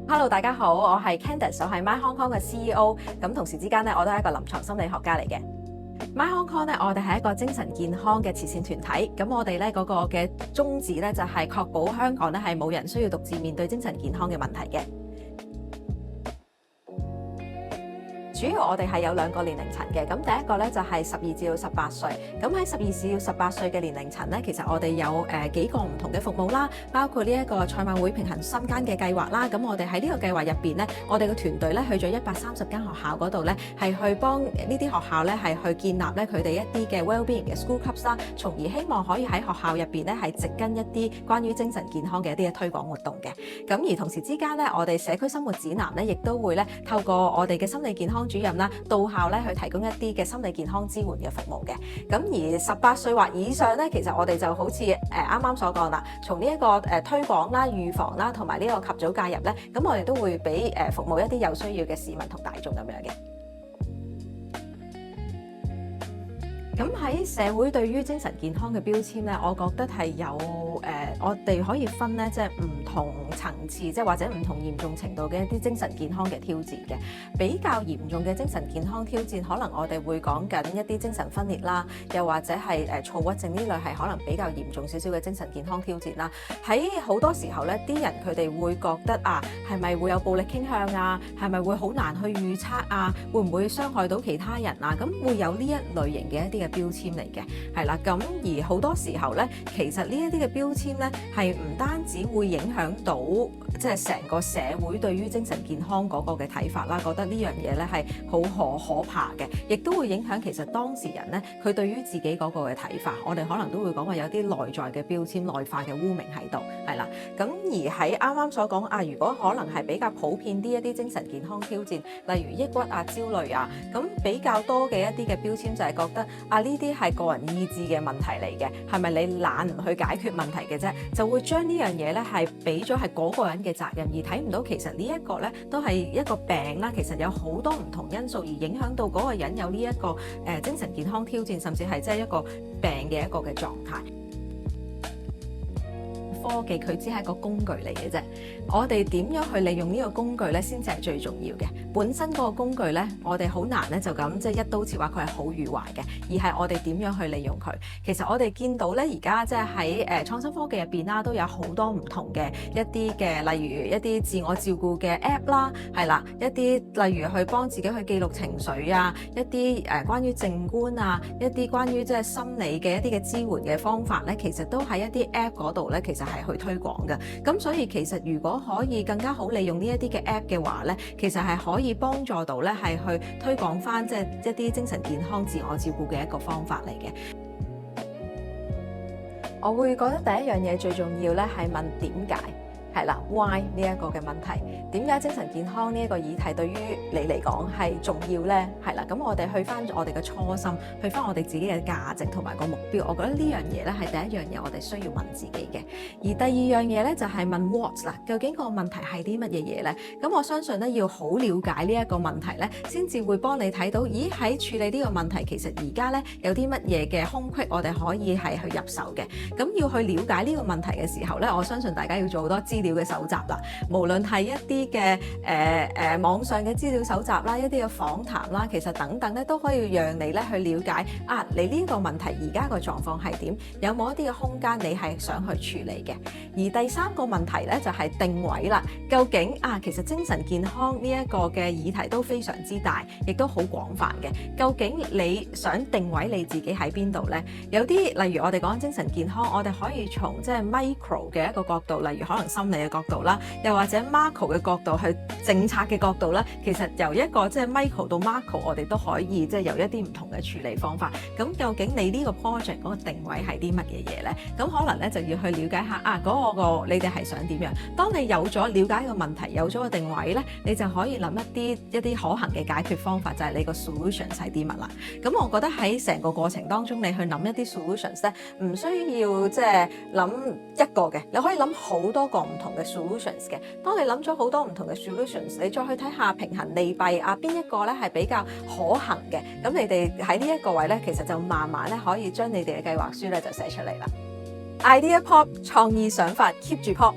Hello，大家好，我係 Candice，我係 My Hong Kong 嘅 CEO，咁同時之間咧，我都係一個臨床心理學家嚟嘅。My Hong Kong 咧，我哋係一個精神健康嘅慈善團體，咁我哋咧嗰個嘅宗旨咧就係確保香港咧係冇人需要獨自面對精神健康嘅問題嘅。主要我哋係有兩個年齡層嘅，咁第一個咧就係12至到18歲，咁喺12至到18歲嘅年齡層咧，其實我哋有幾個唔同嘅服務啦，包括呢一個賽馬會平衡心間嘅計劃啦，咁我哋喺呢個計劃入邊咧，我哋嘅團隊咧去咗130間學校嗰度咧，係去幫呢啲學校咧係去建立咧佢哋一啲嘅 well-being 嘅 school clubs 啦，從而希望可以喺學校入邊咧係植根一啲關於精神健康嘅一啲嘅推廣活動嘅。咁而同時之間咧，我哋社區生活指南咧，亦都會咧透過我哋嘅心理健康主任啦，到校咧去提供一啲嘅心理健康支援嘅服務嘅。咁而18歲或以上咧，其實我哋就好似啱啱所講啦，從呢一個推廣啦、預防啦，同埋呢個及早介入咧，咁我哋都會俾服務一啲有需要嘅市民同大眾咁樣嘅。咁喺社會對於精神健康嘅標籤咧，我覺得係有我哋可以分咧，即係唔同層次，即係或者唔同嚴重程度嘅一啲精神健康嘅挑戰嘅。比較嚴重嘅精神健康挑戰，可能我哋會講緊一啲精神分裂啦，又或者係躁鬱症呢類係可能比較嚴重少少嘅精神健康挑戰啦。喺好多時候咧，啲人佢哋會覺得係咪會有暴力傾向啊？係咪會好難去預測啊？會唔會傷害到其他人啊？咁會有呢一類型嘅一啲嘅標籤嚟嘅，係啦。咁而好多時候咧，其實呢一啲嘅標籤咧，係唔單止會影響到即係成個社會對於精神健康嗰個嘅睇法啦，覺得呢樣嘢咧係好可怕嘅，亦都會影響其實當事人咧佢對於自己嗰個嘅睇法。我哋可能都會講話有啲內在嘅標籤、內化嘅污名喺度，係啦。咁而喺啱啱所講如果可能係比較普遍啲一啲精神健康挑戰，例如抑鬱焦慮咁比較多嘅一啲嘅標籤就係覺得呢啲係個人意志嘅問題嚟嘅，係咪你懶唔去解決問題嘅啫？就會將呢樣嘢咧係俾咗係嗰個人嘅責任，而睇唔到其實呢一個咧都係一個病啦。其實有好多唔同因素而影響到嗰個人有呢一個精神健康挑戰，甚至係即係一個病嘅一個嘅狀態。科技佢只係一個工具嚟嘅啫，我哋點樣去利用呢個工具咧，先至係最重要嘅。本身嗰個工具咧，我哋好難咧就咁即係一刀切話佢係好與壞嘅，而係我哋點樣去利用佢。其實我哋見到咧，而家即係喺創新科技入邊啦，都有好多唔同嘅一啲嘅，例如一啲自我照顧嘅 app 啦，係啦，一啲例如去幫自己去記錄情緒一啲關於靜觀一啲關於即係心理嘅一啲嘅支援嘅方法咧，其實都喺一啲 app 嗰度咧，其實係去推廣嘅。咁所以其實如果可以更加好利用呢一啲嘅 app 嘅話咧，其實係可以幫助到咧係去推廣翻即係一啲精神健康自我照顧嘅一個方法嚟嘅。我會覺得第一樣嘢最重要咧係問點解。係啦 ，why 呢一個嘅問題，點解精神健康呢一個議題對於你嚟講係重要呢？係啦，咁我哋去翻我哋嘅初心，去翻我哋自己嘅價值同埋個目標，我覺得呢樣嘢咧係第一樣嘢我哋需要問自己嘅。而第二樣嘢咧就係問 what 啦，究竟個問題係啲乜嘢嘢咧？咁我相信咧要好了解呢一個問題咧，先至會幫你睇到，咦喺處理呢個問題，其實而家咧有啲乜嘢嘅空隙，我哋可以係去入手嘅。咁要去了解呢個問題嘅時候咧，我相信大家要做好多資料嘅搜集啦，無論係一啲嘅網上嘅資料搜集啦，一啲嘅訪談啦，其實等等咧都可以讓你咧去了解你呢個問題而家個狀況係點，有冇一啲嘅空間你係想去處理嘅。而第三個問題咧就係定位啦，究竟其實精神健康呢一個嘅議題都非常之大，亦都好廣泛嘅。究竟你想定位你自己喺邊度咧？有啲例如我哋講精神健康，我哋可以從即係 micro 嘅一個角度，例如可能心理嘅角度啦，又或者 macro 嘅角度去政策嘅角度啦。其實由一個即係 micro 到 macro， 我哋都可以即係有一啲唔同嘅處理方法。咁究竟你呢個 project 嗰個定位係啲乜嘢嘢咧？咁可能咧就要去了解下嗰個你哋係想點樣。當你有咗了解個問題，有咗個定位咧，你就可以諗一啲可行嘅解決方法，就係你個 solution 係啲乜啦。咁我覺得喺成個過程當中，你去諗一啲 solutions 咧，唔需要即係諗一個嘅，你可以諗好多個唔同嘅 solutions 嘅。當你諗咗好多唔同嘅 solutions， 你再去睇下平衡利弊邊一個咧係比較可行嘅，咁你哋喺呢一個位咧，其實就慢慢咧可以將你哋嘅計劃書咧就寫出嚟啦。Idea Pop 創意想法 keep 住 pop。